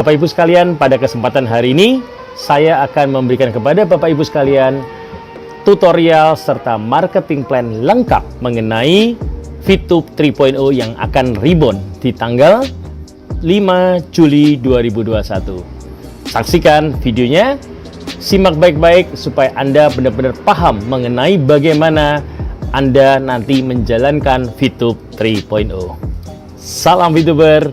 Bapak Ibu sekalian, pada kesempatan hari ini saya akan memberikan kepada Bapak Ibu sekalian tutorial serta marketing plan lengkap mengenai Fitup 3.0 yang akan rebound di tanggal 5 Juli 2021. Saksikan videonya, simak baik-baik supaya Anda benar-benar paham mengenai bagaimana Anda nanti menjalankan Fitup 3.0. Salam Fituber,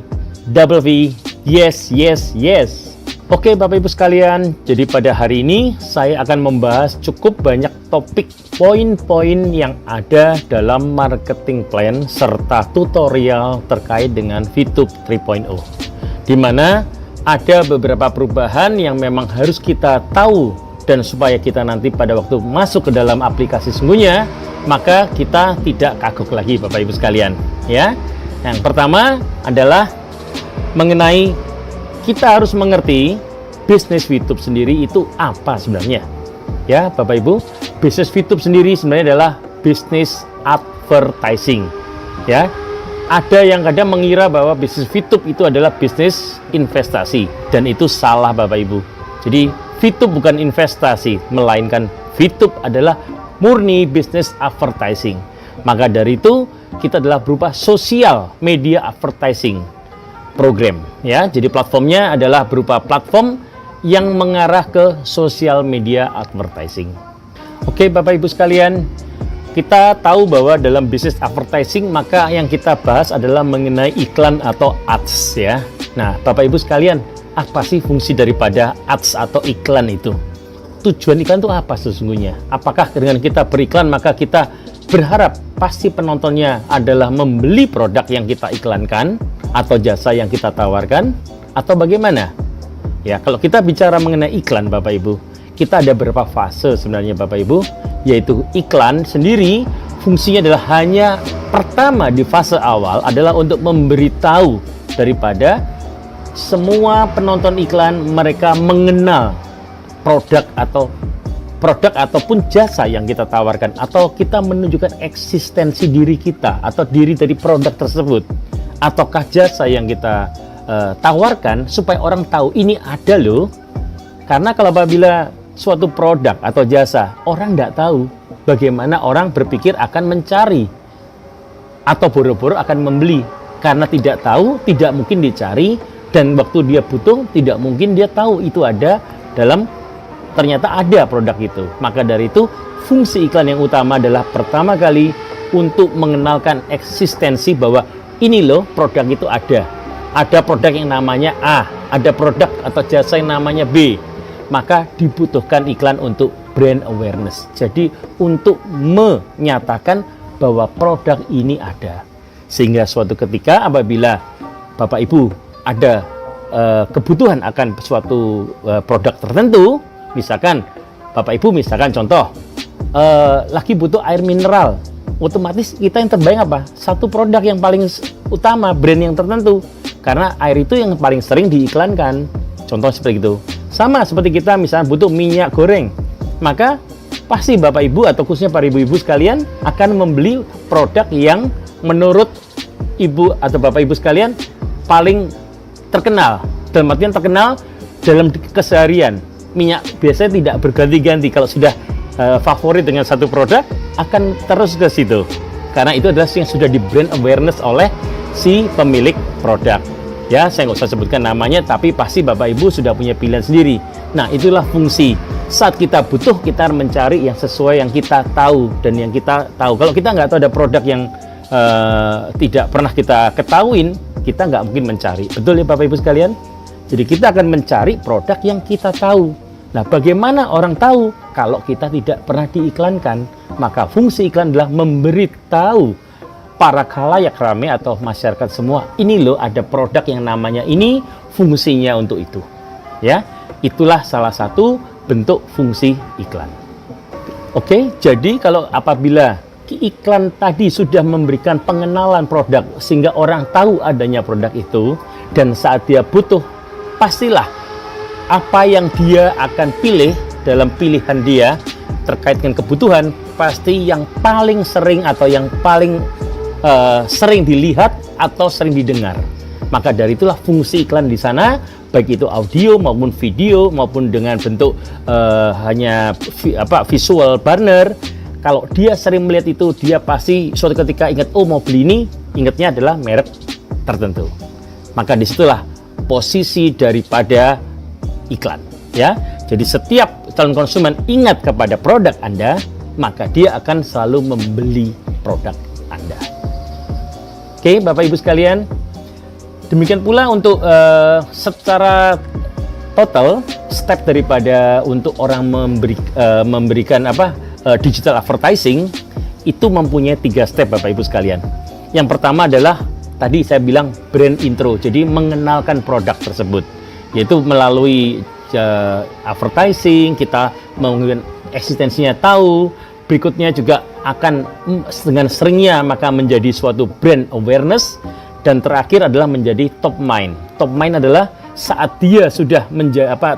double V. Yes, yes, yes. Oke Bapak Ibu sekalian, jadi pada hari ini saya akan membahas cukup banyak topik poin-poin yang ada dalam marketing plan serta tutorial terkait dengan Fitup 3.0, di mana ada beberapa perubahan yang memang harus kita tahu, dan supaya kita nanti pada waktu masuk ke dalam aplikasi sungguhnya, maka kita tidak kagok lagi Bapak Ibu sekalian ya. Yang pertama adalah mengenai kita harus mengerti bisnis Fitup sendiri itu apa sebenarnya. Ya, Bapak Ibu, bisnis Fitup sendiri sebenarnya adalah bisnis advertising. Ya. Ada yang kadang mengira bahwa bisnis Fitup itu adalah bisnis investasi, dan itu salah Bapak Ibu. Jadi, Fitup bukan investasi, melainkan Fitup adalah murni bisnis advertising. Maka dari itu, kita adalah berupa sosial media advertising program ya. Jadi platformnya adalah berupa platform yang mengarah ke sosial media advertising. Oke Bapak Ibu sekalian, kita tahu bahwa dalam bisnis advertising maka yang kita bahas adalah mengenai iklan atau ads ya. Nah Bapak Ibu sekalian, apa sih fungsi daripada ads atau iklan itu? Tujuan iklan itu apa sesungguhnya? Apakah dengan kita beriklan maka kita berharap pasti penontonnya adalah membeli produk yang kita iklankan atau jasa yang kita tawarkan, atau bagaimana? Ya, kalau kita bicara mengenai iklan Bapak Ibu, kita ada beberapa fase sebenarnya Bapak Ibu, yaitu iklan sendiri fungsinya adalah hanya pertama di fase awal adalah untuk memberitahu daripada semua penonton iklan mereka mengenal produk ataupun jasa yang kita tawarkan, atau kita menunjukkan eksistensi diri kita atau diri dari produk tersebut ataukah jasa yang kita tawarkan, supaya orang tahu ini ada loh. Karena kalau apabila suatu produk atau jasa orang tidak tahu, bagaimana orang berpikir akan mencari atau boro-boro akan membeli. Karena tidak tahu, tidak mungkin dicari, dan waktu dia butuh tidak mungkin dia tahu itu ada dalam, ternyata ada produk itu. Maka dari itu fungsi iklan yang utama adalah pertama kali untuk mengenalkan eksistensi bahwa ini loh produk itu ada. Ada produk yang namanya A, ada produk atau jasa yang namanya B. Maka dibutuhkan iklan untuk brand awareness. Jadi untuk menyatakan bahwa produk ini ada. Sehingga suatu ketika apabila Bapak Ibu ada kebutuhan akan suatu produk tertentu, misalkan Bapak Ibu misalkan contoh lagi butuh air mineral, otomatis kita yang terbayang apa? Satu produk yang paling utama, brand yang tertentu, karena air itu yang paling sering diiklankan. Contoh seperti itu. Sama seperti kita misalnya butuh minyak goreng, maka pasti Bapak Ibu atau khususnya para ibu-ibu sekalian akan membeli produk yang menurut ibu atau Bapak Ibu sekalian paling terkenal. Dalam artian terkenal dalam keseharian. Minyak biasanya tidak berganti-ganti. Kalau sudah favorit dengan satu produk, akan terus ke situ. Karena itu adalah yang sudah di brand awareness oleh si pemilik produk. Ya, saya nggak usah sebutkan namanya, tapi pasti Bapak Ibu sudah punya pilihan sendiri. Nah, itulah fungsi. Saat kita butuh, kita mencari yang sesuai yang kita tahu dan yang kita tahu. Kalau kita nggak tahu ada produk yang tidak pernah kita ketahuin, kita nggak mungkin mencari. Betul ya Bapak Ibu sekalian? Jadi kita akan mencari produk yang kita tahu. Nah, bagaimana orang tahu kalau kita tidak pernah diiklankan? Maka fungsi iklan adalah memberitahu para khalayak ramai atau masyarakat semua, ini loh ada produk yang namanya ini, fungsinya untuk itu. Ya, itulah salah satu bentuk fungsi iklan. Oke, jadi kalau apabila iklan tadi sudah memberikan pengenalan produk sehingga orang tahu adanya produk itu, dan saat dia butuh, pastilah apa yang dia akan pilih dalam pilihan dia terkait dengan kebutuhan, pasti yang paling sering atau yang paling sering dilihat atau sering didengar. Maka dari itulah fungsi iklan di sana baik itu audio maupun video maupun dengan bentuk hanya visual banner. Kalau dia sering melihat itu, dia pasti suatu ketika ingat, oh mau beli ini, ingatnya adalah merek tertentu. Maka disitulah posisi daripada iklan, ya. Jadi setiap calon konsumen ingat kepada produk Anda, maka dia akan selalu membeli produk Anda. Oke, Bapak Ibu sekalian, demikian pula untuk secara total step daripada untuk orang memberikan digital advertising itu mempunyai 3 step, Bapak Ibu sekalian. Yang pertama adalah tadi saya bilang brand intro, jadi mengenalkan produk tersebut, yaitu melalui advertising kita menggunakan eksistensinya tahu. Berikutnya juga akan dengan seringnya maka menjadi suatu brand awareness, dan terakhir adalah menjadi top mind. Top mind adalah saat dia sudah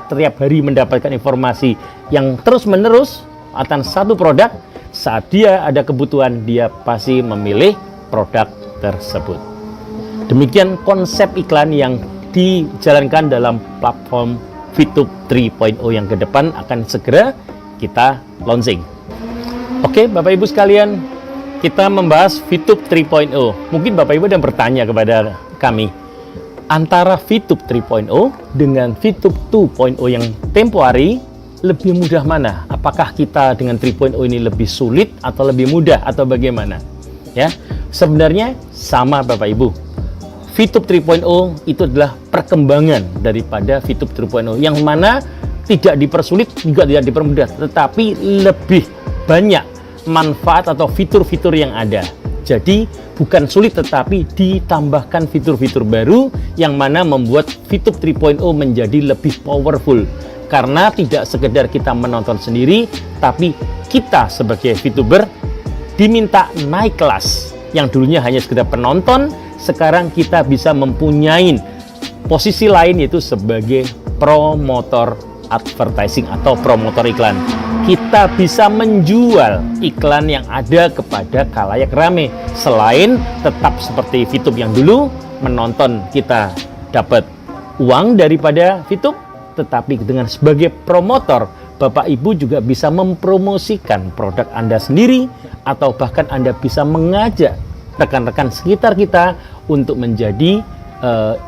tiap hari mendapatkan informasi yang terus menerus akan satu produk, saat dia ada kebutuhan dia pasti memilih produk tersebut. Demikian konsep iklan yang dijalankan dalam platform VTube 3.0 yang ke depan akan segera kita launching. Oke, Bapak Ibu sekalian, kita membahas VTube 3.0. Mungkin Bapak Ibu ada yang bertanya kepada kami, antara VTube 3.0 dengan VTube 2.0 yang tempo hari, lebih mudah mana? Apakah kita dengan 3.0 ini lebih sulit atau lebih mudah atau bagaimana? Ya, sebenarnya sama, Bapak Ibu. VTube 3.0 itu adalah perkembangan daripada VTube 3.0 yang mana tidak dipersulit juga tidak dipermudah, tetapi lebih banyak manfaat atau fitur-fitur yang ada. Jadi bukan sulit tetapi ditambahkan fitur-fitur baru yang mana membuat VTube 3.0 menjadi lebih powerful, karena tidak sekedar kita menonton sendiri, tapi kita sebagai VTuber diminta naik kelas. Yang dulunya hanya sekedar penonton, sekarang kita bisa mempunyai posisi lain, yaitu sebagai promotor advertising atau promotor iklan. Kita bisa menjual iklan yang ada kepada khalayak rame. Selain tetap seperti VTube yang dulu, menonton kita dapat uang daripada VTube, tetapi dengan sebagai promotor, Bapak Ibu juga bisa mempromosikan produk Anda sendiri, atau bahkan Anda bisa mengajak rekan-rekan sekitar kita untuk menjadi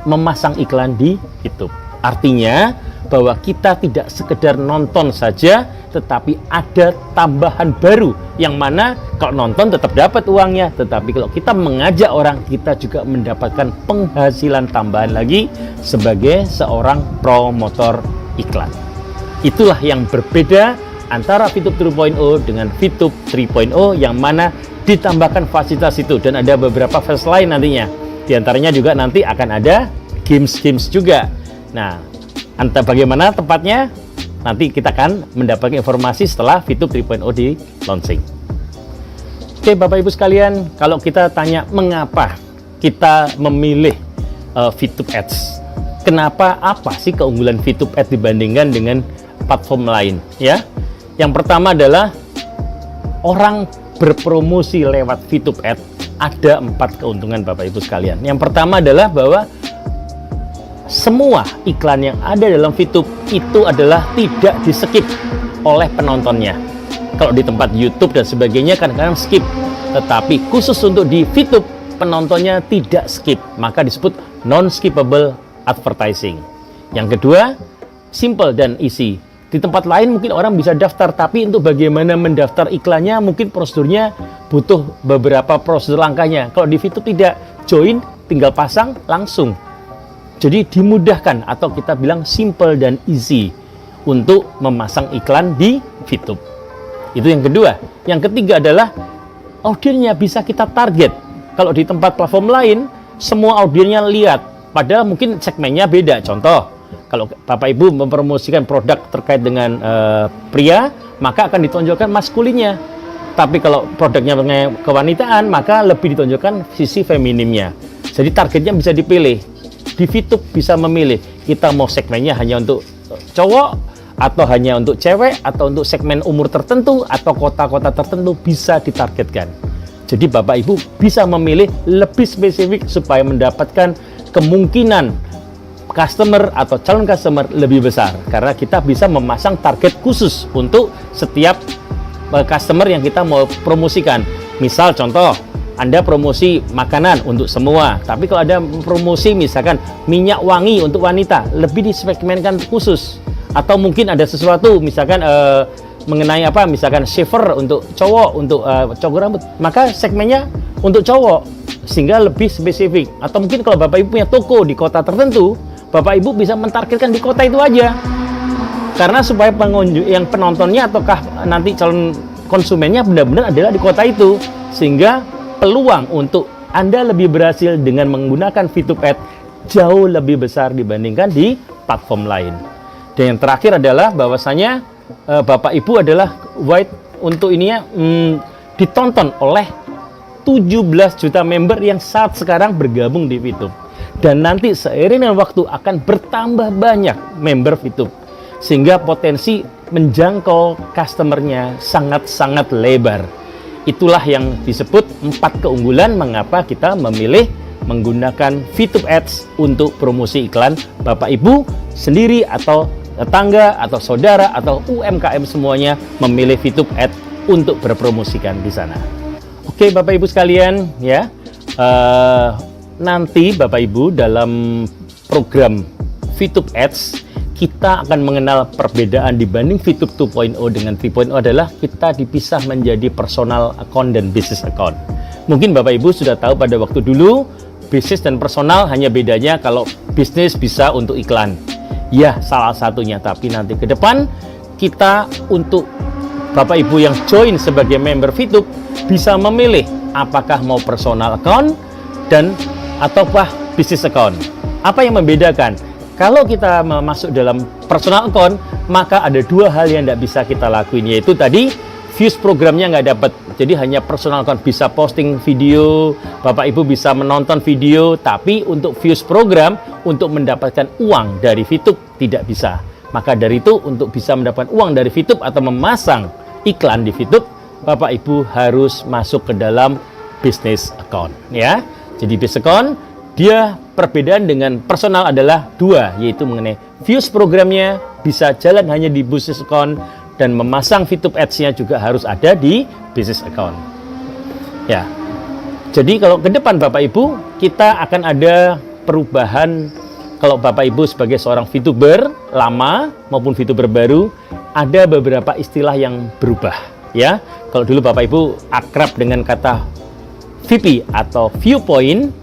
memasang iklan di YouTube. Artinya bahwa kita tidak sekedar nonton saja, tetapi ada tambahan baru yang mana kalau nonton tetap dapat uangnya, tetapi kalau kita mengajak orang, kita juga mendapatkan penghasilan tambahan lagi sebagai seorang promotor iklan. Itulah yang berbeda antara VTube 2.0 dengan VTube 3.0 yang mana ditambahkan fasilitas itu, dan ada beberapa fasilitas lain nantinya. Di antaranya juga nanti akan ada games-games juga. Nah, entah bagaimana tepatnya, nanti kita akan mendapatkan informasi setelah VTube 3.0 di launching. Oke, Bapak Ibu sekalian, kalau kita tanya mengapa kita memilih VTube Ads, kenapa, apa sih keunggulan VTube Ads dibandingkan dengan platform lain, ya? Yang pertama adalah orang berpromosi lewat VTube Ads ada 4 keuntungan, Bapak Ibu sekalian. Yang pertama adalah bahwa semua iklan yang ada dalam VTube itu adalah tidak di-skip oleh penontonnya. Kalau di tempat YouTube dan sebagainya kadang-kadang skip, tetapi khusus untuk di VTube penontonnya tidak skip, maka disebut non-skippable advertising. Yang kedua, simple dan easy. Di tempat lain mungkin orang bisa daftar, tapi untuk bagaimana mendaftar iklannya mungkin prosedurnya butuh beberapa prosedur langkahnya. Kalau di VTube tidak, join, tinggal pasang, langsung. Jadi dimudahkan, atau kita bilang simple dan easy untuk memasang iklan di VTube. Itu yang kedua. Yang ketiga adalah audiennya bisa kita target. Kalau di tempat platform lain, semua audiennya lihat, padahal mungkin segmennya beda. Contoh, kalau Bapak Ibu mempromosikan produk terkait dengan pria, maka akan ditonjolkan maskulinnya. Tapi kalau produknya kewanitaan, maka lebih ditonjolkan sisi feminimnya. Jadi targetnya bisa dipilih. Di VTube bisa memilih, kita mau segmennya hanya untuk cowok, atau hanya untuk cewek, atau untuk segmen umur tertentu, atau kota-kota tertentu bisa ditargetkan. Jadi Bapak Ibu bisa memilih lebih spesifik supaya mendapatkan kemungkinan customer atau calon customer lebih besar karena kita bisa memasang target khusus untuk setiap customer yang kita mau promosikan. Misal contoh, Anda promosi makanan untuk semua, tapi kalau ada promosi misalkan minyak wangi untuk wanita, lebih disegmenkan khusus. Atau mungkin ada sesuatu misalkan mengenai apa, misalkan shaver untuk cowok, untuk cukur rambut, maka segmennya untuk cowok sehingga lebih spesifik. Atau mungkin kalau Bapak Ibu punya toko di kota tertentu, Bapak Ibu bisa mentargetkan di kota itu aja. Karena supaya pengunjung yang penontonnya ataukah nanti calon konsumennya benar-benar adalah di kota itu, sehingga peluang untuk Anda lebih berhasil dengan menggunakan VTube Ads jauh lebih besar dibandingkan di platform lain. Dan yang terakhir adalah bahwasanya Bapak Ibu adalah wide untuk ininya ditonton oleh 17 juta member yang saat sekarang bergabung di VTube. Dan nanti seiring dengan waktu akan bertambah banyak member VTube, sehingga potensi menjangkau customernya sangat-sangat lebar. Itulah yang disebut 4 keunggulan mengapa kita memilih menggunakan VTube Ads untuk promosi iklan. Bapak Ibu sendiri atau tetangga atau saudara atau UMKM semuanya memilih VTube Ads untuk berpromosikan di sana. Oke Bapak Ibu sekalian ya, nanti Bapak Ibu dalam program VTube Ads kita akan mengenal perbedaan dibanding VTube 2.0 dengan 3.0 adalah kita dipisah menjadi personal account dan business account. Mungkin Bapak Ibu sudah tahu pada waktu dulu bisnis dan personal hanya bedanya kalau bisnis bisa untuk iklan. Ya, salah satunya, tapi nanti ke depan kita untuk Bapak Ibu yang join sebagai member VTube bisa memilih apakah mau personal account dan ataukah business account. Apa yang membedakan? Kalau kita masuk dalam personal account, maka ada 2 hal yang tidak bisa kita lakuin, yaitu tadi views programnya nggak dapat. Jadi hanya personal account bisa posting video, Bapak Ibu bisa menonton video, tapi untuk views program, untuk mendapatkan uang dari VTube tidak bisa. Maka dari itu untuk bisa mendapatkan uang dari VTube atau memasang iklan di VTube, Bapak Ibu harus masuk ke dalam business account ya. Jadi business account dia perbedaan dengan personal adalah 2, yaitu mengenai views programnya bisa jalan hanya di business account dan memasang VTube Ads-nya juga harus ada di business account. Ya. Jadi kalau ke depan Bapak Ibu kita akan ada perubahan. Kalau Bapak Ibu sebagai seorang VTuber lama maupun VTuber baru, ada beberapa istilah yang berubah ya. Kalau dulu Bapak Ibu akrab dengan kata VP atau viewpoint,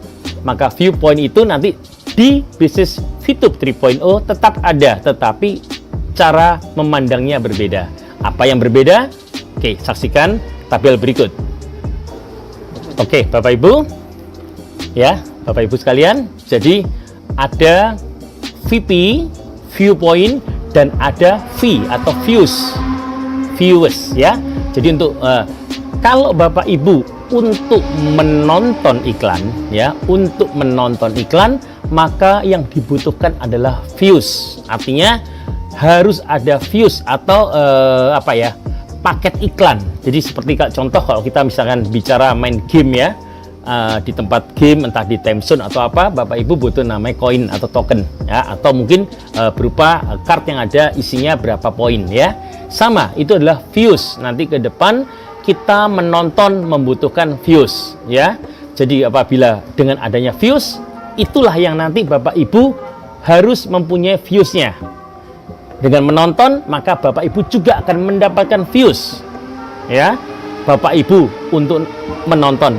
maka viewpoint itu nanti di bisnis VTube 3.0 tetap ada, tetapi cara memandangnya berbeda. Apa yang berbeda? Oke, saksikan tabel berikut. Oke, Bapak Ibu ya, Bapak Ibu sekalian, jadi ada VP, viewpoint, dan ada V atau viewers ya. Jadi untuk kalau Bapak Ibu untuk menonton iklan ya, untuk menonton iklan maka yang dibutuhkan adalah views. Artinya harus ada views atau apa ya, paket iklan. Jadi seperti contoh kalau kita misalkan bicara main game ya, di tempat game entah di time zone atau apa, Bapak Ibu butuh namanya koin atau token ya, atau mungkin berupa card yang ada isinya berapa poin ya. Sama, itu adalah views. Nanti ke depan kita menonton membutuhkan views ya. Jadi apabila dengan adanya views, itulah yang nanti Bapak Ibu harus mempunyai viewsnya. Dengan menonton maka Bapak Ibu juga akan mendapatkan views ya. Bapak Ibu untuk menonton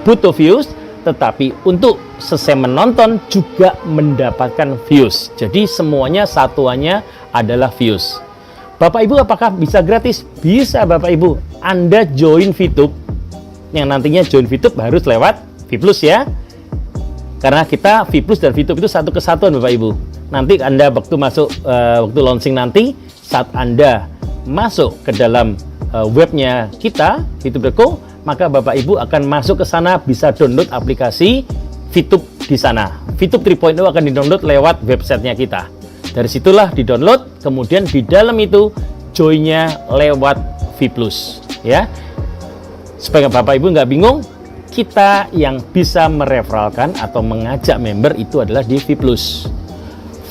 butuh views, tetapi untuk selesai menonton juga mendapatkan views. Jadi semuanya satuannya adalah views. Bapak Ibu apakah bisa gratis? Bisa Bapak Ibu. Anda join VTube, yang nantinya join VTube harus lewat V+ ya. Karena kita V+ dan VTube itu satu kesatuan Bapak Ibu. Nanti Anda waktu masuk waktu launching nanti, saat Anda masuk ke dalam webnya kita VTube.co, maka Bapak Ibu akan masuk ke sana, bisa download aplikasi VTube di sana. VTube 3.0 akan di-download lewat websitenya kita. Dari situlah di-download, kemudian di dalam itu join-nya lewat V+ ya. Supaya Bapak Ibu nggak bingung, kita yang bisa mereferalkan atau mengajak member itu adalah di V+.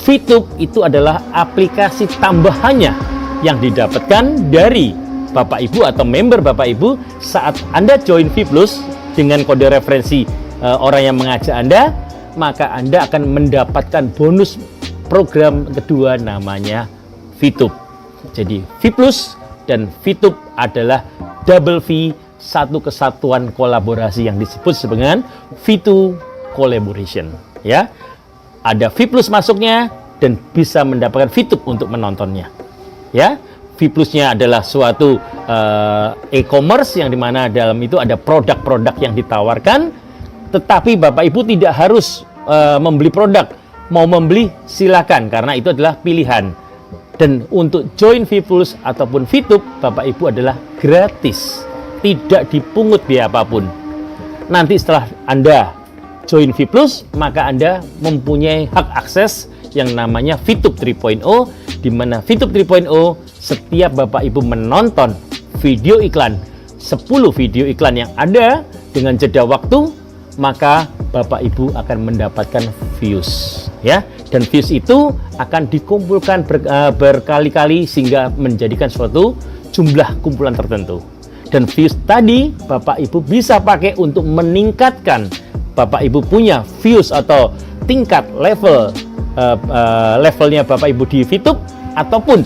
VTube itu adalah aplikasi tambahannya yang didapatkan dari Bapak Ibu atau member Bapak Ibu saat Anda join V Plus dengan kode referensi orang yang mengajak Anda, maka Anda akan mendapatkan bonus program kedua namanya VTube. Jadi V Plus dan VTube adalah double V, satu kesatuan kolaborasi yang disebut dengan V2 Collaboration. Ya, ada V Plus masuknya dan bisa mendapatkan VTube untuk menontonnya. Ya, V Plus-nya adalah suatu e-commerce yang dimana dalam itu ada produk-produk yang ditawarkan, tetapi Bapak Ibu tidak harus membeli produk. Mau membeli silakan karena itu adalah pilihan. Dan untuk join V Plus ataupun VTube, Bapak Ibu adalah gratis, tidak dipungut biaya apapun. Nanti setelah Anda join V Plus, maka Anda mempunyai hak akses yang namanya VTube 3.0, di mana VTube 3.0 setiap Bapak Ibu menonton video iklan, 10 video iklan yang ada dengan jeda waktu, maka Bapak Ibu akan mendapatkan views, ya. Dan views itu akan dikumpulkan berkali-kali sehingga menjadikan suatu jumlah kumpulan tertentu. Dan views tadi Bapak Ibu bisa pakai untuk meningkatkan Bapak Ibu punya views atau tingkat levelnya Bapak Ibu di VTube, ataupun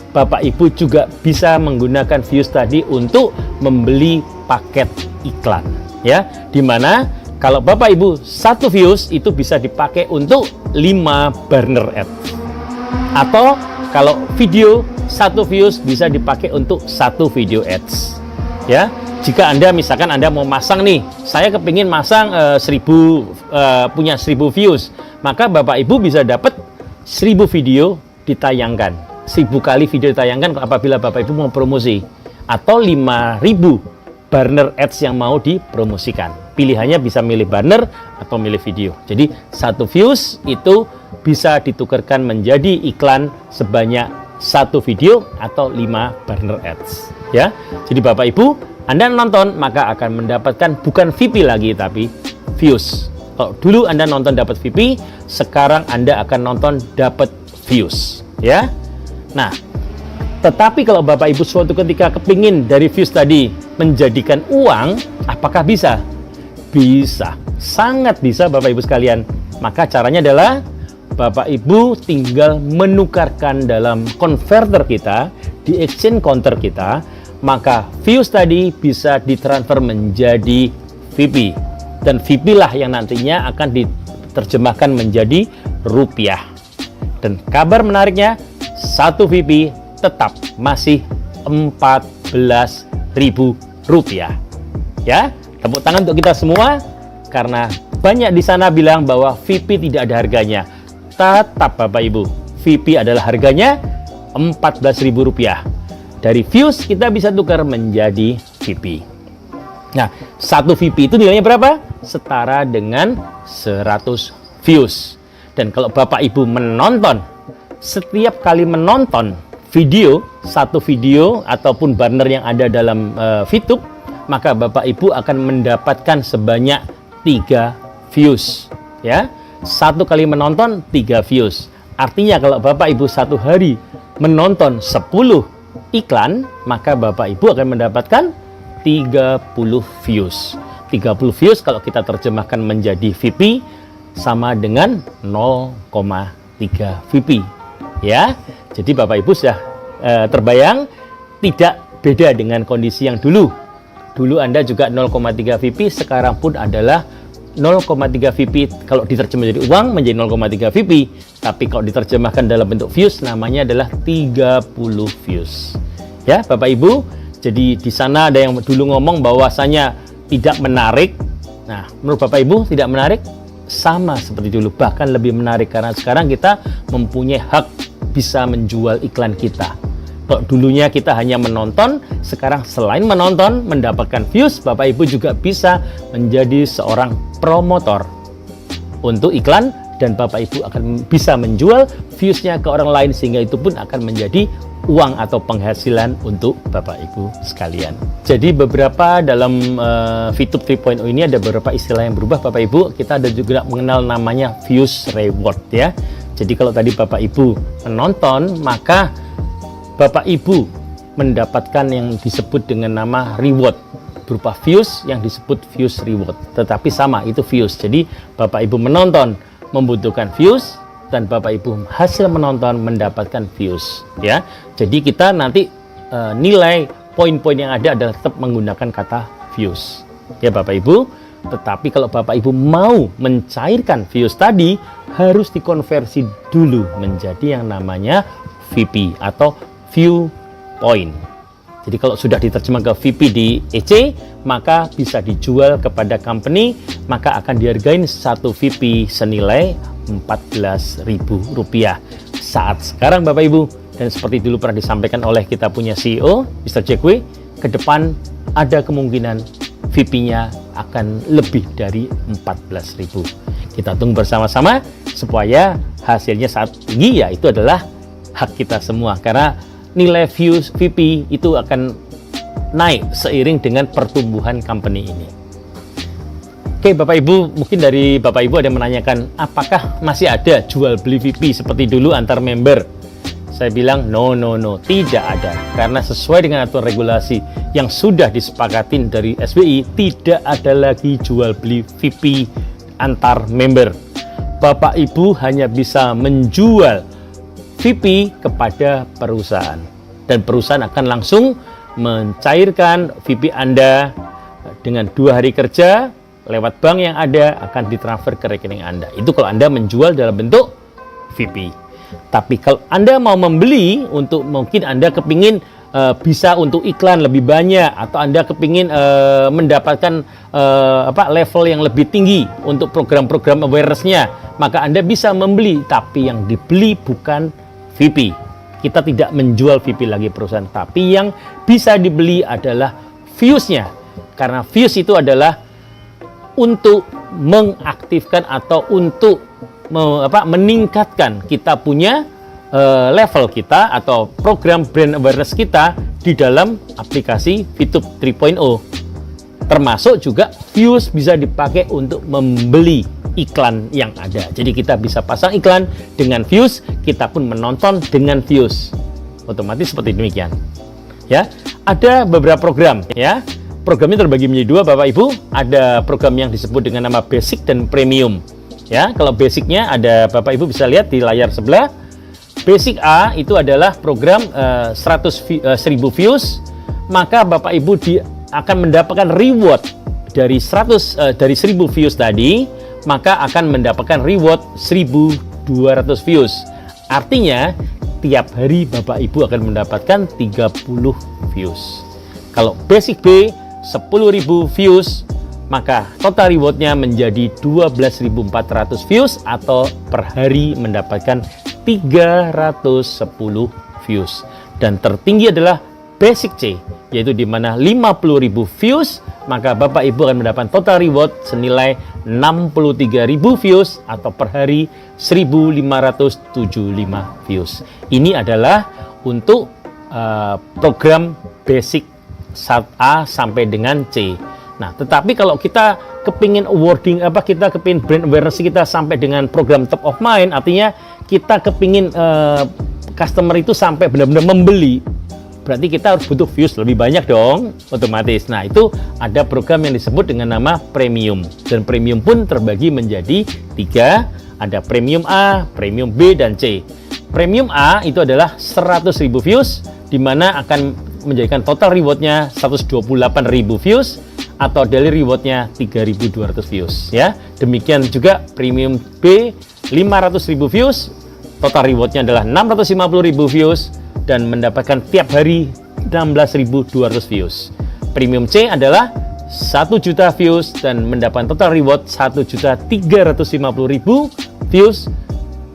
Bapak Ibu juga bisa menggunakan views tadi untuk membeli paket iklan, ya. Dimana kalau Bapak Ibu satu views itu bisa dipakai untuk 5 banner ads. Atau kalau video satu views bisa dipakai untuk 1 video ads. Ya, jika Anda misalkan Anda mau masang nih, saya kepingin masang 1000 punya 1000 views, maka Bapak Ibu bisa dapat 1000 video ditayangkan. 1000 kali video ditayangkan apabila Bapak Ibu mau promosi, atau 5000 banner ads yang mau dipromosikan. Pilihannya bisa milih banner atau milih video. Jadi satu views itu bisa ditukarkan menjadi iklan sebanyak 1 video atau 5 banner ads. Ya, jadi Bapak Ibu, Anda nonton maka akan mendapatkan bukan VIP lagi tapi views. Kalau dulu Anda nonton dapat VIP, sekarang Anda akan nonton dapat views. Ya, nah. Tetapi kalau Bapak Ibu suatu ketika kepingin dari views tadi menjadikan uang, apakah bisa? Bisa, sangat bisa Bapak Ibu sekalian. Maka caranya adalah Bapak Ibu tinggal menukarkan dalam converter kita, di exchange counter kita, maka views tadi bisa ditransfer menjadi VIP. Dan VIP lah yang nantinya akan diterjemahkan menjadi rupiah. Dan kabar menariknya, satu VIP tetap masih Rp14.000. Ya, tepuk tangan untuk kita semua karena banyak di sana bilang bahwa VIP tidak ada harganya. Tetap Bapak Ibu, VIP adalah harganya Rp14.000. Dari views kita bisa tukar menjadi VIP. Nah, satu VIP itu nilainya berapa? Setara dengan 100 views. Dan kalau Bapak Ibu menonton, setiap kali menonton video, satu video ataupun banner yang ada dalam VTube, maka Bapak Ibu akan mendapatkan sebanyak 3 views. Ya, satu kali menonton 3 views. Artinya kalau Bapak Ibu satu hari menonton 10 iklan, maka Bapak Ibu akan mendapatkan 30 views. 30 views kalau kita terjemahkan menjadi VIP sama dengan 0,3 VIP. Ya, jadi Bapak Ibu sudah terbayang tidak beda dengan kondisi yang dulu. Dulu Anda juga 0,3 VIP, sekarang pun adalah 0,3 VIP. Kalau diterjemah jadi uang menjadi 0,3 VIP, tapi kalau diterjemahkan dalam bentuk views namanya adalah 30 views. Ya, Bapak Ibu, jadi di sana ada yang dulu ngomong bahwasanya tidak menarik. Nah, menurut Bapak Ibu tidak menarik? Sama seperti dulu, bahkan lebih menarik karena sekarang kita mempunyai hak bisa menjual iklan kita. Kalau dulunya kita hanya menonton, sekarang selain menonton, mendapatkan views, Bapak Ibu juga bisa menjadi seorang promotor untuk iklan, dan Bapak Ibu akan bisa menjual viewsnya ke orang lain, sehingga itu pun akan menjadi uang atau penghasilan untuk Bapak Ibu sekalian. Jadi beberapa dalam VTube 3.0 ini ada beberapa istilah yang berubah Bapak Ibu. Kita ada juga mengenal namanya views reward ya. Jadi kalau tadi Bapak Ibu menonton, maka Bapak Ibu mendapatkan yang disebut dengan nama reward berupa views yang disebut views reward. Tetapi sama, itu views. Jadi Bapak Ibu menonton membutuhkan views, dan Bapak Ibu hasil menonton mendapatkan views, ya. Jadi kita nanti nilai poin-poin yang ada adalah tetap menggunakan kata views, ya Bapak Ibu. Tetapi kalau Bapak Ibu mau mencairkan views tadi, harus dikonversi dulu menjadi yang namanya VP atau view point. Jadi kalau sudah diterjemah ke VP di EC, maka bisa dijual kepada company, maka akan dihargain satu VP senilai Rp14.000 saat sekarang Bapak Ibu. Dan seperti dulu pernah disampaikan oleh kita punya CEO, Mr. Jack Wei, ke depan ada kemungkinan VP-nya akan lebih dari 14.000. Kita tunggu bersama-sama supaya hasilnya saat tinggi, ya itu adalah hak kita semua, karena nilai views VP itu akan naik seiring dengan pertumbuhan company ini. Oke Bapak Ibu, mungkin dari Bapak Ibu ada yang menanyakan, apakah masih ada jual beli VP seperti dulu antar member? Saya bilang no, tidak ada. Karena sesuai dengan aturan regulasi yang sudah disepakatin dari SBI, tidak ada lagi jual beli VP antar member. Bapak Ibu hanya bisa menjual VP kepada perusahaan, dan perusahaan akan langsung mencairkan VP Anda dengan 2 hari kerja lewat bank yang ada, akan ditransfer ke rekening Anda. Itu kalau Anda menjual dalam bentuk VP. Tapi kalau Anda mau membeli, untuk mungkin Anda kepingin bisa untuk iklan lebih banyak, atau Anda kepingin mendapatkan level yang lebih tinggi untuk program-program awareness-nya, maka Anda bisa membeli, tapi yang dibeli bukan VP. Kita tidak menjual VP lagi perusahaan, tapi yang bisa dibeli adalah views-nya. Karena views itu adalah untuk mengaktifkan atau untuk meningkatkan kita punya level kita atau program brand awareness kita di dalam aplikasi VTube 3.0. Termasuk juga views bisa dipakai untuk membeli iklan yang ada. Jadi kita bisa pasang iklan dengan views, kita pun menonton dengan views. Otomatis seperti demikian. Ya, ada beberapa program, ya. Programnya terbagi menjadi 2 Bapak Ibu. Ada program yang disebut dengan nama basic dan premium. Ya, kalau basicnya ada Bapak Ibu bisa lihat di layar sebelah. Basic A itu adalah program 100.000 views, maka Bapak Ibu akan mendapatkan reward dari 100 dari 1.000 views tadi, maka akan mendapatkan reward 1.200 views. Artinya tiap hari Bapak Ibu akan mendapatkan 30 views. Kalau basic B 10.000 views, maka total rewardnya menjadi 12.400 views, atau per hari mendapatkan 310 views. Dan tertinggi adalah basic C, yaitu di mana 50.000 views, maka Bapak Ibu akan mendapatkan total reward senilai 63.000 views, atau per hari 1.575 views. Ini adalah untuk program basic A sampai dengan C. Nah, tetapi kalau kita kepingin awarding, kita kepingin brand awareness kita sampai dengan program top of mind, artinya kita kepingin customer itu sampai benar-benar membeli, berarti kita harus butuh views lebih banyak dong, otomatis. Nah, itu ada program yang disebut dengan nama premium, dan premium pun terbagi menjadi 3, ada premium A, premium B, dan C. Premium A itu adalah 100.000 views, di mana akan menjadikan total rewardnya 128.000 views, atau daily rewardnya 3.200 views, ya. Demikian juga premium B 500.000 views, total rewardnya adalah 650.000 views, dan mendapatkan tiap hari 16.200 views. Premium C adalah 1 juta views dan mendapatkan total reward 1.350.000 views,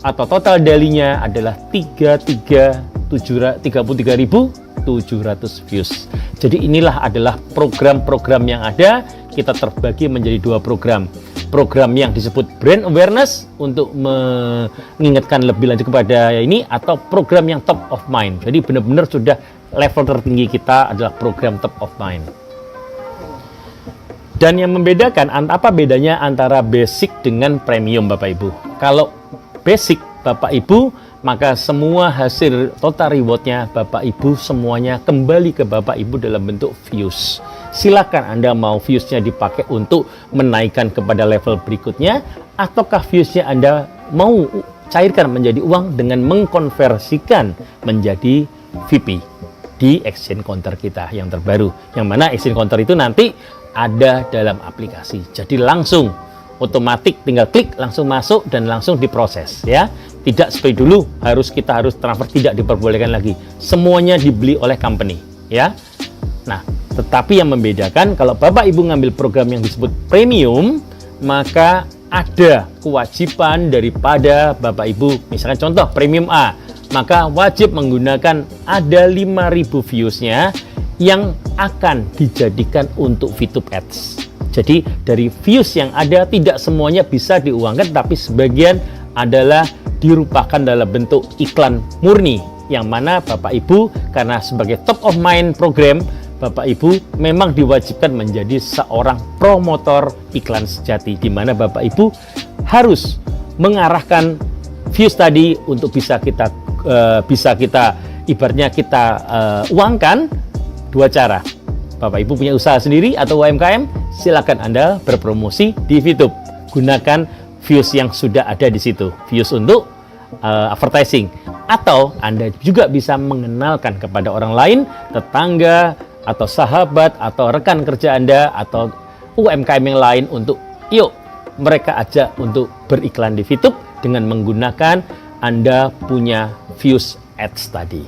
atau total daily-nya adalah 33.700 views. Jadi inilah adalah program-program yang ada. Kita terbagi menjadi 2 program. Program yang disebut brand awareness untuk mengingatkan lebih lanjut kepada ini, atau program yang top of mind. Jadi benar-benar sudah level tertinggi kita adalah program top of mind. Dan yang membedakan, apa bedanya antara basic dengan premium Bapak Ibu? Kalau basic Bapak Ibu, maka semua hasil total rewardnya Bapak Ibu semuanya kembali ke Bapak Ibu dalam bentuk views. Silakan Anda mau viewsnya dipakai untuk menaikkan kepada level berikutnya, ataukah viewsnya Anda mau cairkan menjadi uang dengan mengkonversikan menjadi VIP di exchange counter kita yang terbaru, yang mana exchange counter itu nanti ada dalam aplikasi. Jadi langsung otomatis tinggal klik langsung masuk dan langsung diproses ya. Tidak seperti dulu kita harus transfer, tidak diperbolehkan lagi. Semuanya dibeli oleh company ya. Nah, tetapi yang membedakan kalau Bapak Ibu ngambil program yang disebut premium, maka ada kewajiban daripada Bapak Ibu, misalkan contoh premium A, maka wajib menggunakan ada 5.000 viewsnya yang akan dijadikan untuk VTube Ads. Jadi dari views yang ada tidak semuanya bisa diuangkan, tapi sebagian adalah dirupakan dalam bentuk iklan murni, yang mana Bapak Ibu karena sebagai top of mind program, Bapak Ibu memang diwajibkan menjadi seorang promotor iklan sejati, di mana Bapak Ibu harus mengarahkan views tadi untuk bisa kita ibaratnya kita uangkan dua cara. Bapak Ibu punya usaha sendiri atau UMKM, silakan Anda berpromosi di VTube. Gunakan views yang sudah ada di situ, views untuk advertising, atau Anda juga bisa mengenalkan kepada orang lain, tetangga atau sahabat atau rekan kerja Anda atau UMKM yang lain untuk yuk mereka ajak untuk beriklan di VTube dengan menggunakan Anda punya views ads tadi.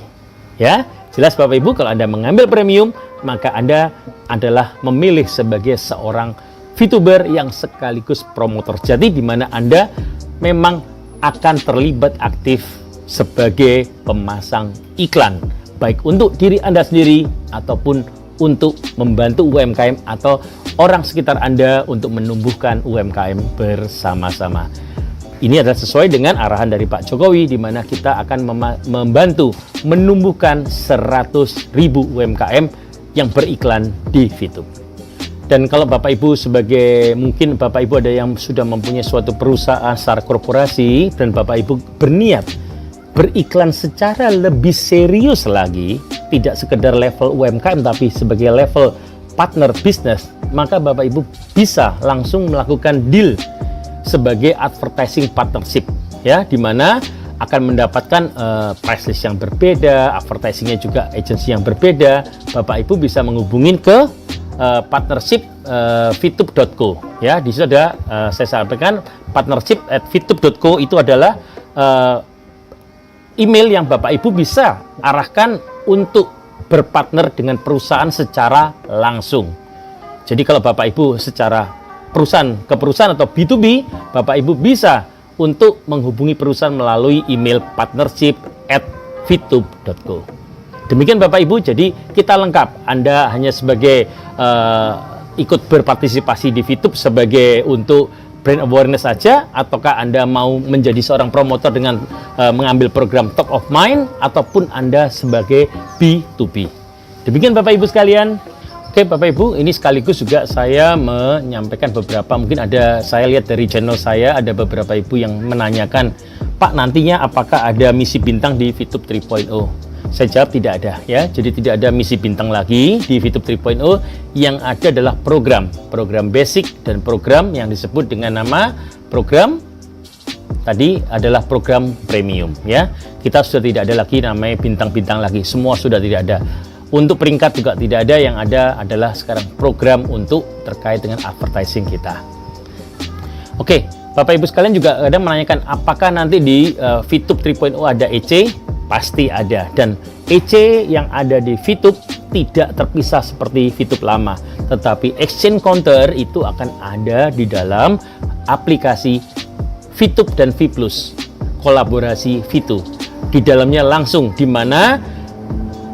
Ya, jelas Bapak Ibu, kalau Anda mengambil premium, maka Anda adalah memilih sebagai seorang VTuber yang sekaligus promotor sejati, di mana Anda memang akan terlibat aktif sebagai pemasang iklan, baik untuk diri Anda sendiri ataupun untuk membantu UMKM atau orang sekitar Anda untuk menumbuhkan UMKM bersama-sama. Ini adalah sesuai dengan arahan dari Pak Jokowi, di mana kita akan membantu menumbuhkan 100.000 UMKM yang beriklan di VTube. Dan kalau Bapak Ibu mungkin Bapak Ibu ada yang sudah mempunyai suatu perusahaan secara korporasi dan Bapak Ibu berniat beriklan secara lebih serius lagi, tidak sekedar level UMKM tapi sebagai level partner bisnis, maka Bapak Ibu bisa langsung melakukan deal sebagai advertising partnership ya, di mana akan mendapatkan price list yang berbeda, advertisingnya juga agensi yang berbeda. Bapak Ibu bisa menghubungin ke partnership VTube.co ya. Di situ ada saya sampaikan partnership@VTube.co, itu adalah email yang Bapak Ibu bisa arahkan untuk berpartner dengan perusahaan secara langsung. Jadi kalau Bapak Ibu secara perusahaan ke perusahaan atau B2B, Bapak Ibu bisa untuk menghubungi perusahaan melalui email partnership@VTube.co. Demikian Bapak Ibu, jadi kita lengkap. Anda hanya sebagai ikut berpartisipasi di VTube sebagai untuk brand awareness saja, ataukah Anda mau menjadi seorang promotor dengan mengambil program top of mind, ataupun Anda sebagai B2B. Demikian Bapak Ibu sekalian. Oke Bapak Ibu, ini sekaligus juga saya menyampaikan beberapa, mungkin ada, saya lihat dari channel saya ada beberapa Ibu yang menanyakan, Pak nantinya apakah ada misi bintang di VTube 3.0? Saya jawab tidak ada ya, jadi tidak ada misi bintang lagi di VTube 3.0. Yang ada adalah program basic dan program yang disebut dengan nama program tadi adalah program premium ya. Kita sudah tidak ada lagi namanya bintang-bintang lagi, semua sudah tidak ada. Untuk peringkat juga tidak ada, yang ada adalah sekarang program untuk terkait dengan advertising kita. Oke, Bapak Ibu sekalian juga ada menanyakan apakah nanti di VTube 3.0 ada EC? Pasti ada, dan EC yang ada di VTube tidak terpisah seperti VTube lama, tetapi exchange counter itu akan ada di dalam aplikasi VTube dan V Plus kolaborasi VTube. Di dalamnya langsung, di mana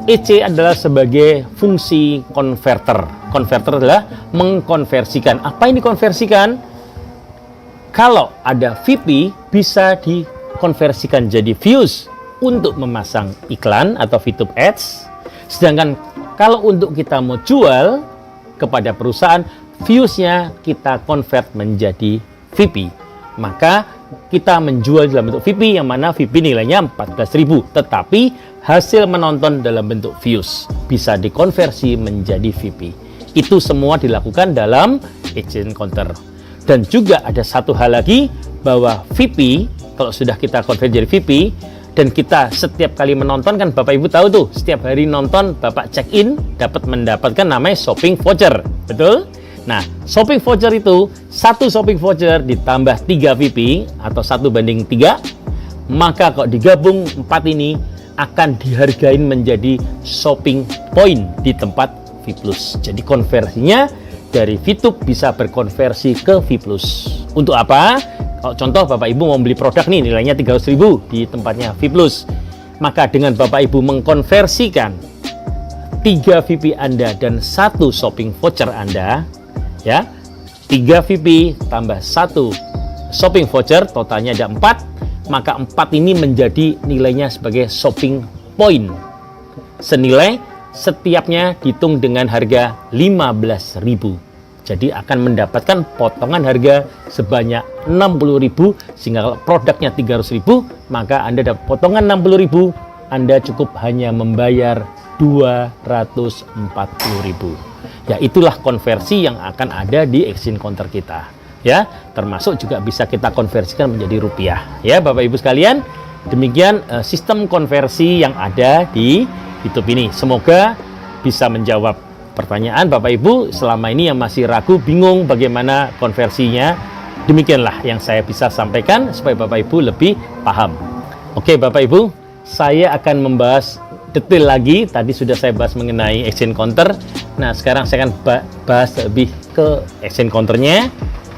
EC adalah sebagai fungsi converter. Converter adalah mengkonversikan. Apa yang dikonversikan? Kalau ada VP bisa dikonversikan jadi views untuk memasang iklan atau VTube Ads. Sedangkan kalau untuk kita mau jual kepada perusahaan, viewsnya kita convert menjadi VP. Maka kita menjual dalam bentuk VP, yang mana VP nilainya 14.000, tetapi hasil menonton dalam bentuk views bisa dikonversi menjadi VP. Itu semua dilakukan dalam exchange counter. Dan juga ada satu hal lagi, bahwa VP kalau sudah kita konversi jadi VP dan kita setiap kali menonton, kan Bapak Ibu tahu tuh, setiap hari nonton Bapak check in mendapatkan namanya shopping voucher, betul? Nah, shopping voucher itu, satu shopping voucher ditambah 3 VP atau 1:3, maka kalau digabung 4 ini akan dihargain menjadi shopping point di tempat V+. Jadi konversinya dari VTube bisa berkonversi ke V+. Untuk apa? Kalau contoh Bapak Ibu mau beli produk nih nilainya 300.000 di tempatnya V+, maka dengan Bapak Ibu mengkonversikan 3 VP Anda dan 1 shopping voucher Anda, ya, 3 VP tambah 1 shopping voucher, totalnya ada 4, maka 4 ini menjadi nilainya sebagai shopping point, senilai setiapnya dihitung dengan harga 15.000. Jadi akan mendapatkan potongan harga sebanyak 60.000, sehingga kalau produknya 300.000, maka Anda dapat potongan 60.000, Anda cukup hanya membayar 240.000. Ya, itulah konversi yang akan ada di exchange counter kita, ya, termasuk juga bisa kita konversikan menjadi rupiah, ya Bapak Ibu sekalian. Demikian sistem konversi yang ada di YouTube ini. Semoga bisa menjawab pertanyaan Bapak Ibu selama ini yang masih ragu, bingung bagaimana konversinya. Demikianlah yang saya bisa sampaikan supaya Bapak Ibu lebih paham. Oke Bapak Ibu, saya akan membahas detail lagi. Tadi sudah saya bahas mengenai exchange counter. Nah, sekarang saya akan bahas lebih ke exchange counternya.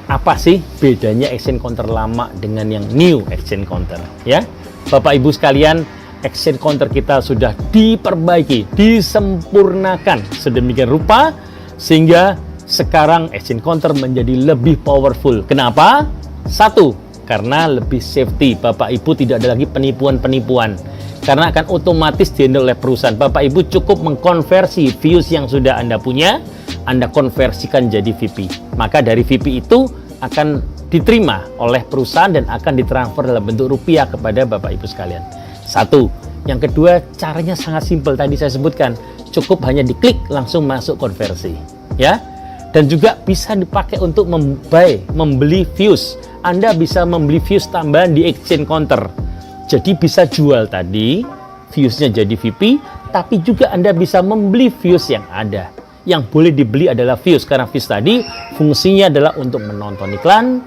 Apa sih bedanya exchange counter lama dengan yang new exchange counter, ya? Bapak Ibu sekalian, exchange counter kita sudah diperbaiki, disempurnakan sedemikian rupa sehingga sekarang exchange counter menjadi lebih powerful. Kenapa? Satu, karena lebih safety. Bapak Ibu tidak ada lagi penipuan-penipuan, karena akan otomatis dihandle oleh perusahaan. Bapak Ibu cukup mengkonversi views yang sudah Anda punya, Anda konversikan jadi VP. Maka dari VP itu akan diterima oleh perusahaan dan akan ditransfer dalam bentuk rupiah kepada Bapak Ibu sekalian. Satu. Yang kedua, caranya sangat simpel, tadi saya sebutkan. Cukup hanya diklik langsung masuk konversi, ya. Dan juga bisa dipakai untuk membeli views. Anda bisa membeli views tambahan di exchange counter. Jadi bisa jual tadi, viewsnya jadi VP, tapi juga Anda bisa membeli views yang ada. Yang boleh dibeli adalah views, karena views tadi fungsinya adalah untuk menonton iklan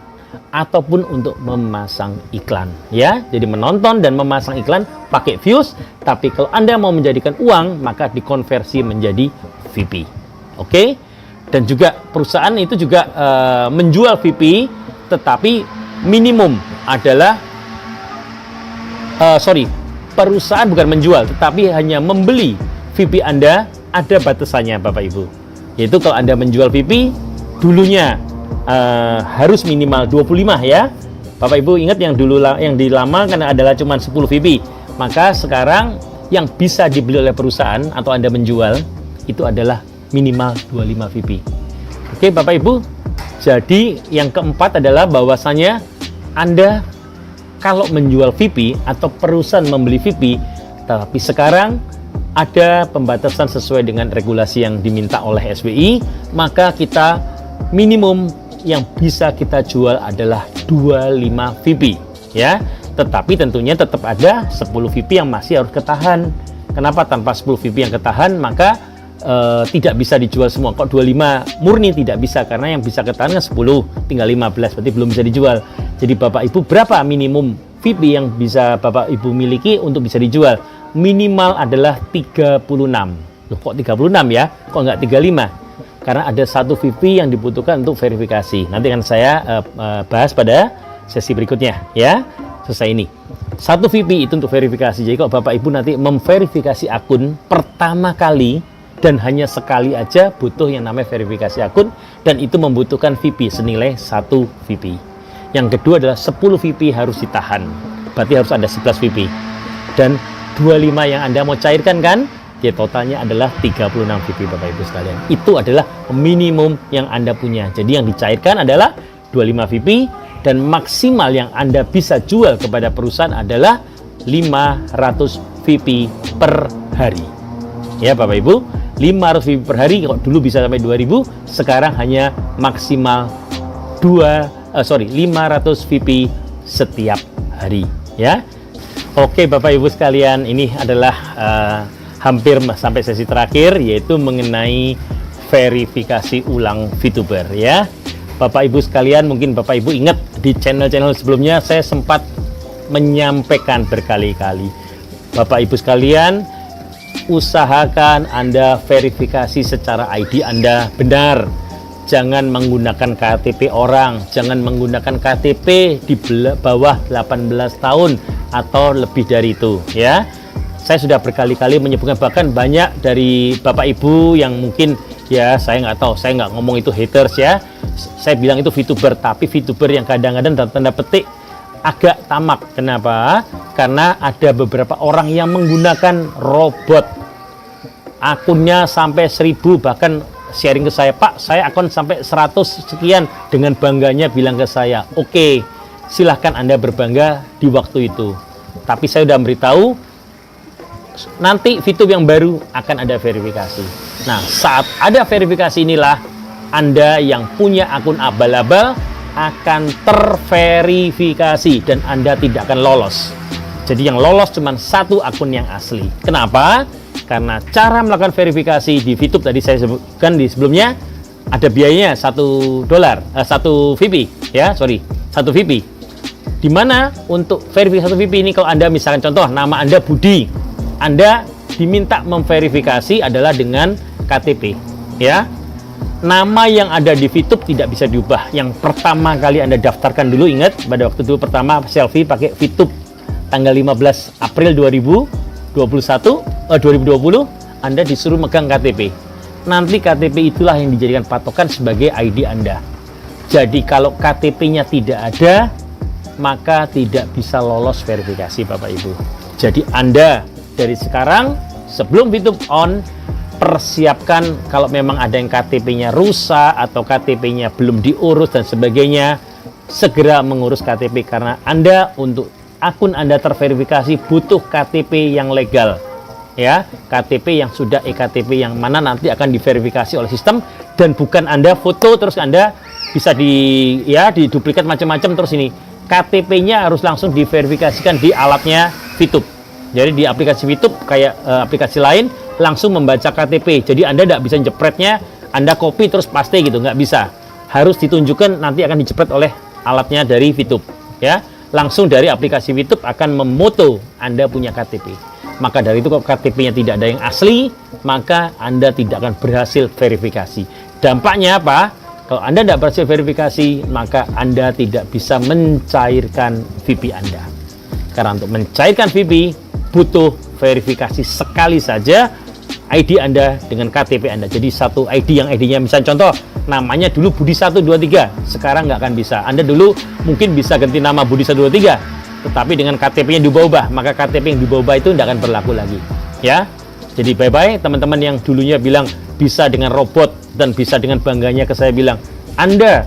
ataupun untuk memasang iklan, ya. Jadi menonton dan memasang iklan pakai views, tapi kalau Anda mau menjadikan uang, maka dikonversi menjadi VP. Oke? Dan juga perusahaan itu juga menjual VP, tetapi minimum adalah perusahaan bukan menjual, tetapi hanya membeli VP Anda. Ada batasannya Bapak Ibu, yaitu kalau Anda menjual VP dulunya harus minimal 25, ya Bapak Ibu. Ingat yang dulu yang dilama karena adalah cuma 10 VP, maka sekarang yang bisa dibeli oleh perusahaan atau Anda menjual itu adalah minimal 25 VP. Oke Bapak Ibu, jadi yang keempat adalah bahwasanya Anda kalau menjual VP atau perusahaan membeli VP, tapi sekarang ada pembatasan sesuai dengan regulasi yang diminta oleh SBI, maka kita minimum yang bisa kita jual adalah 25 VP, ya. Tetapi tentunya tetap ada 10 VP yang masih harus ketahan. Kenapa? Tanpa 10 VP yang ketahan, maka tidak bisa dijual semua. Kok 25 murni tidak bisa, karena yang bisa ketahan kan 10, tinggal 15, berarti belum bisa dijual. Jadi Bapak Ibu, berapa minimum VP yang bisa Bapak Ibu miliki untuk bisa dijual? Minimal adalah 36. Loh, kok 36 ya? Kok nggak 35? Karena ada satu VP yang dibutuhkan untuk verifikasi. Nanti akan saya bahas pada sesi berikutnya, ya. Selesai ini. Satu VP itu untuk verifikasi. Jadi kalau Bapak Ibu nanti memverifikasi akun pertama kali dan hanya sekali aja, butuh yang namanya verifikasi akun, dan itu membutuhkan VP senilai 1 VP. Yang kedua adalah 10 VP harus ditahan. Berarti harus ada 11 VP. Dan 25 yang Anda mau cairkan kan, ya totalnya adalah 36 VP Bapak Ibu sekalian. Itu adalah minimum yang Anda punya. Jadi yang dicairkan adalah 25 VP dan maksimal yang Anda bisa jual kepada perusahaan adalah 500 VP per hari. Ya Bapak Ibu, 500 VP per hari. Kalau dulu bisa sampai 2000, sekarang hanya maksimal 500 VP setiap hari, ya. Oke Bapak Ibu sekalian, ini adalah hampir sampai sesi terakhir, yaitu mengenai verifikasi ulang VTuber, ya. Bapak Ibu sekalian, mungkin Bapak Ibu ingat di channel-channel sebelumnya saya sempat menyampaikan berkali-kali, Bapak Ibu sekalian, usahakan Anda verifikasi secara ID Anda benar. Jangan menggunakan KTP orang, jangan menggunakan KTP di bawah 18 tahun atau lebih dari itu, ya. Saya sudah berkali-kali menyebutkan, bahkan banyak dari Bapak Ibu yang mungkin, ya saya nggak tahu, saya nggak ngomong itu haters, ya. Saya bilang itu VTuber, tapi VTuber yang kadang-kadang dalam tanda petik agak tamak. Kenapa? Karena ada beberapa orang yang menggunakan robot, akunnya sampai 1000, bahkan sharing ke saya, Pak, saya akun sampai 100 sekian, dengan bangganya bilang ke saya, oke, silahkan Anda berbangga di waktu itu. Tapi saya sudah memberitahu, nanti VTube yang baru akan ada verifikasi. Nah, saat ada verifikasi inilah Anda yang punya akun abal-abal akan terverifikasi dan Anda tidak akan lolos. Jadi yang lolos cuma satu akun yang asli. Kenapa? Karena cara melakukan verifikasi di VTube tadi saya sebutkan di sebelumnya, ada biayanya $1, 1 VP, ya, 1 VP. Di mana untuk verifikasi 1 VP ini, kalau Anda misalkan contoh nama Anda Budi, Anda diminta memverifikasi adalah dengan KTP, ya. Nama yang ada di VTube tidak bisa diubah. Yang pertama kali Anda daftarkan dulu, ingat pada waktu dulu pertama selfie pakai VTube tanggal 15 April 2020, Anda disuruh megang KTP. Nanti KTP itulah yang dijadikan patokan sebagai ID Anda. Jadi kalau KTP-nya tidak ada, maka tidak bisa lolos verifikasi Bapak Ibu. Jadi Anda dari sekarang sebelum VTube on, persiapkan kalau memang ada yang KTP-nya rusak atau KTP-nya belum diurus dan sebagainya, segera mengurus KTP, karena Anda untuk akun Anda terverifikasi butuh KTP yang legal, ya, KTP yang sudah eKTP yang mana nanti akan diverifikasi oleh sistem, dan bukan Anda foto terus Anda bisa diduplikat macam-macam terus ini. KTP-nya harus langsung diverifikasikan di alatnya VTube. Jadi di aplikasi VTube kayak aplikasi lain langsung membaca KTP. Jadi Anda tidak bisa jepretnya, Anda copy terus paste gitu, nggak bisa. Harus ditunjukkan, nanti akan dijepret oleh alatnya dari VTube, ya. Langsung dari aplikasi VTube akan memoto Anda punya KTP. Maka dari itu kalau KTP-nya tidak ada yang asli, maka Anda tidak akan berhasil verifikasi. Dampaknya apa? Kalau Anda tidak berhasil verifikasi, maka Anda tidak bisa mencairkan VP Anda. Karena untuk mencairkan VP butuh verifikasi sekali saja ID Anda dengan KTP Anda. Jadi satu ID yang ID-nya misalnya contoh namanya dulu Budi 123, sekarang nggak akan bisa. Anda dulu mungkin bisa ganti nama Budi 123, tetapi dengan KTP-nya diubah-ubah, maka KTP yang diubah-ubah itu tidak akan berlaku lagi, ya. Jadi bye-bye teman-teman yang dulunya bilang bisa dengan robot dan bisa dengan bangganya ke saya bilang, Anda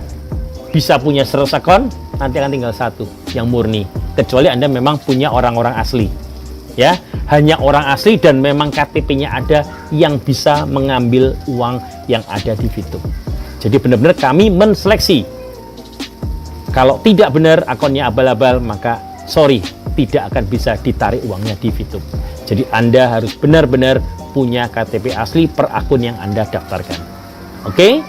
bisa punya 100 akun, nanti akan tinggal satu yang murni, kecuali Anda memang punya orang-orang asli, ya. Hanya orang asli dan memang KTP-nya ada yang bisa mengambil uang yang ada di VTube. Jadi benar-benar kami menseleksi. Kalau tidak benar akunnya abal-abal, maka sorry, tidak akan bisa ditarik uangnya di VTube. Jadi Anda harus benar-benar punya KTP asli per akun yang Anda daftarkan. Oke?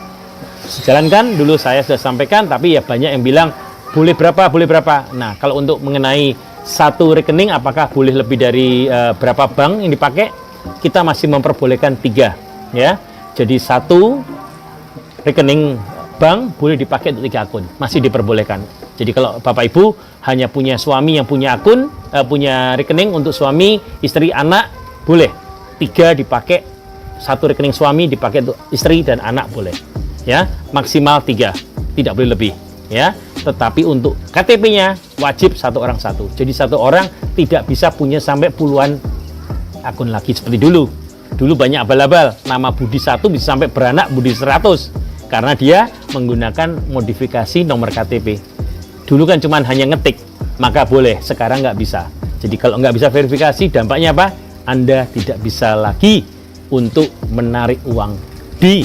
Sejalankan dulu saya sudah sampaikan, tapi ya banyak yang bilang boleh berapa. Nah, kalau untuk mengenai satu rekening apakah boleh lebih dari berapa bank yang dipakai, kita masih memperbolehkan 3, ya. Jadi satu rekening bank boleh dipakai untuk 3 akun, masih diperbolehkan. Jadi kalau Bapak Ibu hanya punya suami yang punya akun, punya rekening untuk suami, istri, anak, boleh 3 dipakai, satu rekening suami dipakai untuk istri dan anak boleh, ya, maksimal 3, tidak boleh lebih, ya. Tetapi untuk KTP-nya wajib satu orang satu. Jadi satu orang tidak bisa punya sampai puluhan akun lagi seperti dulu. Dulu banyak abal-abal, nama Budi 1 bisa sampai beranak Budi 100 karena dia menggunakan modifikasi nomor KTP. Dulu kan cuma hanya ngetik, maka boleh, sekarang nggak bisa. Jadi kalau nggak bisa verifikasi, dampaknya apa? Anda tidak bisa lagi untuk menarik uang di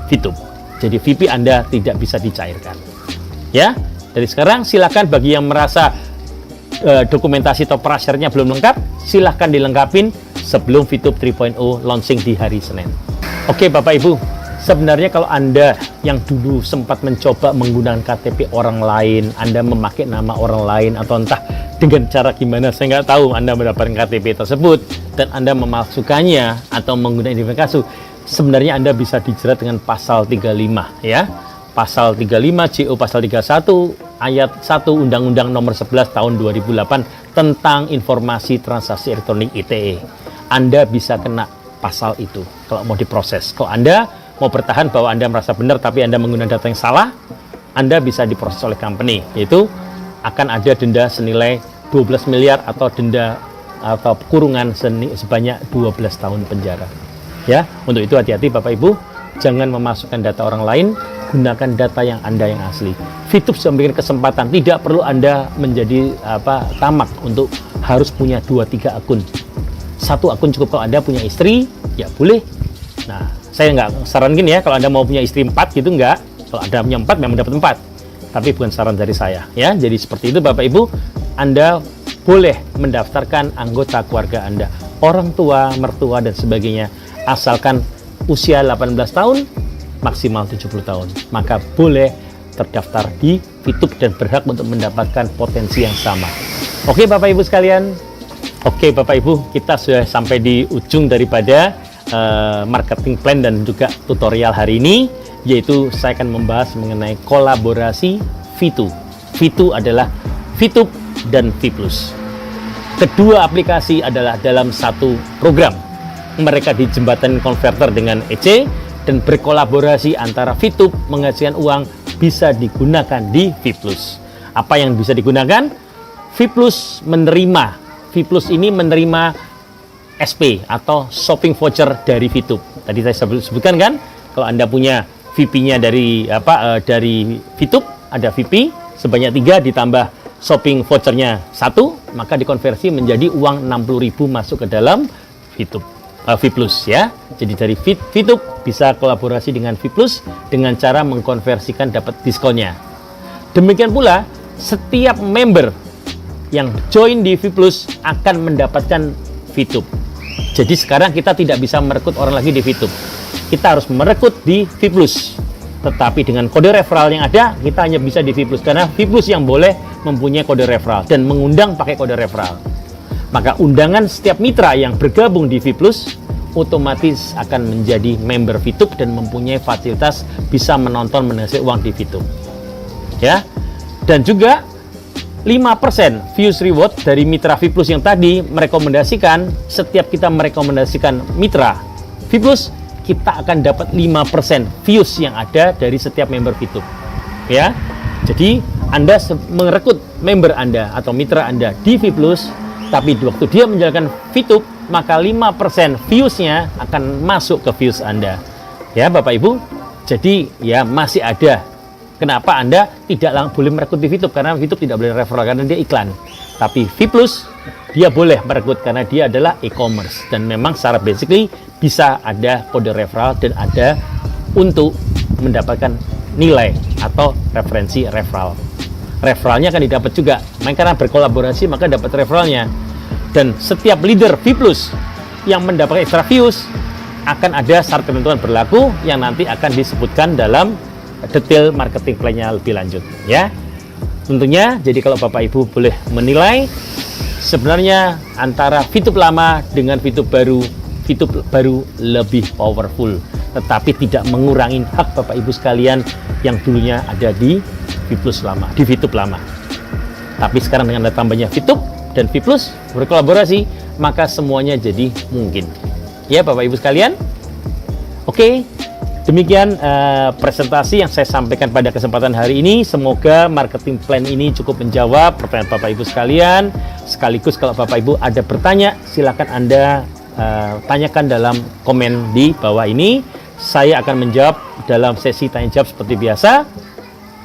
Fitup. Jadi VP Anda tidak bisa dicairkan. Ya, dari sekarang silakan bagi yang merasa dokumentasi top pressure-nya belum lengkap, silahkan dilengkapin sebelum Fitup 3.0 launching di hari Senin. Oke Bapak Ibu, sebenarnya kalau Anda yang dulu sempat mencoba menggunakan KTP orang lain, Anda memakai nama orang lain atau entah dengan cara gimana, saya nggak tahu Anda mendapatkan KTP tersebut dan Anda memalsukannya atau menggunakan identifikasi, sebenarnya Anda bisa dijerat dengan pasal 35 ya. Pasal 35 JO pasal 31 ayat 1 Undang-Undang Nomor 11 Tahun 2008 tentang Informasi Transaksi Elektronik ITE. Anda bisa kena pasal itu kalau mau diproses. Kalau Anda mau bertahan bahwa Anda merasa benar tapi Anda menggunakan data yang salah, Anda bisa diproses oleh company, yaitu akan ada denda senilai 12 miliar atau denda atau kurungan sebanyak 12 tahun penjara. Ya, untuk itu hati-hati Bapak Ibu, jangan memasukkan data orang lain, gunakan data yang Anda yang asli. Fitup sudah memberikan kesempatan, tidak perlu Anda menjadi tamak untuk harus punya 2-3 akun. Satu akun cukup. Kalau Anda punya istri, ya boleh. Nah, saya nggak sarankan ya, kalau Anda mau punya istri 4 gitu nggak. Kalau Anda punya 4, memang dapat 4. Tapi bukan saran dari saya ya. Jadi seperti itu Bapak Ibu, Anda boleh mendaftarkan anggota keluarga Anda, orang tua, mertua dan sebagainya, asalkan usia 18 tahun maksimal 70 tahun, maka boleh terdaftar di Fitup dan berhak untuk mendapatkan potensi yang sama. Oke Bapak Ibu sekalian, oke Bapak Ibu, kita sudah sampai di ujung daripada marketing plan dan juga tutorial hari ini, yaitu saya akan membahas mengenai kolaborasi V2. V2 adalah Fitup dan V+. Kedua aplikasi adalah dalam satu program. Mereka dijembatani konverter dengan EC dan berkolaborasi antara Fitup menghasilkan uang bisa digunakan di V+. Apa yang bisa digunakan? V+ menerima, V+ ini menerima SP atau shopping voucher dari Fitup. Tadi saya sebutkan kan, kalau Anda punya VP-nya dari dari Fitup, ada VP sebanyak 3 ditambah shopping vouchernya 1, maka dikonversi menjadi uang 60.000 masuk ke dalam Fitup. V+ ya. Jadi dari Fitup bisa kolaborasi dengan V+ dengan cara mengkonversikan dapat diskonnya. Demikian pula setiap member yang join di V+ akan mendapatkan Fitup. Jadi sekarang kita tidak bisa merekrut orang lagi di Fitup. Kita harus merekrut di V+. Tetapi dengan kode referral yang ada, kita hanya bisa di V+, karena V+ yang boleh mempunyai kode referral dan mengundang pakai kode referral. Maka undangan setiap mitra yang bergabung di V+, otomatis akan menjadi member Fitup dan mempunyai fasilitas bisa menonton menghasilkan uang di Fitup. Ya. Dan juga 5% views reward dari mitra V+ yang tadi merekomendasikan, setiap kita merekomendasikan mitra V+, kita akan dapat 5% views yang ada dari setiap member Fitup. Ya. Jadi Anda merekrut member Anda atau mitra Anda di V+, tapi waktu dia menjalankan Fitup, maka 5% views-nya akan masuk ke views Anda. Ya Bapak Ibu, jadi ya masih ada. Kenapa Anda tidak boleh merekrut di Fitup? Karena Fitup tidak boleh referral karena dia iklan. Tapi V+, dia boleh merekrut karena dia adalah e-commerce. Dan memang secara basically bisa ada kode referral dan ada untuk mendapatkan nilai atau referensi referral. Referralnya akan didapat juga. Karena berkolaborasi maka dapat referralnya. Dan setiap leader V+ yang mendapatkan extra views akan ada syarat ketentuan berlaku yang nanti akan disebutkan dalam detail marketing plan-nya lebih lanjut ya. Tentunya jadi kalau Bapak Ibu boleh menilai, sebenarnya antara Fitup lama dengan Fitup baru lebih powerful, tetapi tidak mengurangi hak Bapak Ibu sekalian yang dulunya ada di Fitup lama. Tapi sekarang dengan ada tambahnya Fitup dan V+ berkolaborasi, maka semuanya jadi mungkin. Ya Bapak Ibu sekalian. Oke, demikian presentasi yang saya sampaikan pada kesempatan hari ini. Semoga marketing plan ini cukup menjawab pertanyaan Bapak Ibu sekalian. Sekaligus kalau Bapak Ibu ada bertanya, silakan Anda tanyakan dalam komen di bawah ini. Saya akan menjawab dalam sesi tanya jawab seperti biasa.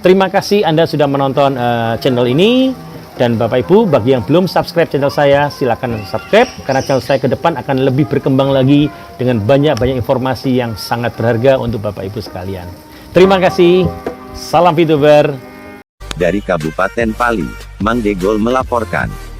Terima kasih Anda sudah menonton channel ini. Dan Bapak Ibu, bagi yang belum subscribe channel saya, silakan subscribe karena channel saya ke depan akan lebih berkembang lagi dengan banyak-banyak informasi yang sangat berharga untuk Bapak Ibu sekalian. Terima kasih. Salam VTuber. Dari Kabupaten Pali, Mang Degol melaporkan.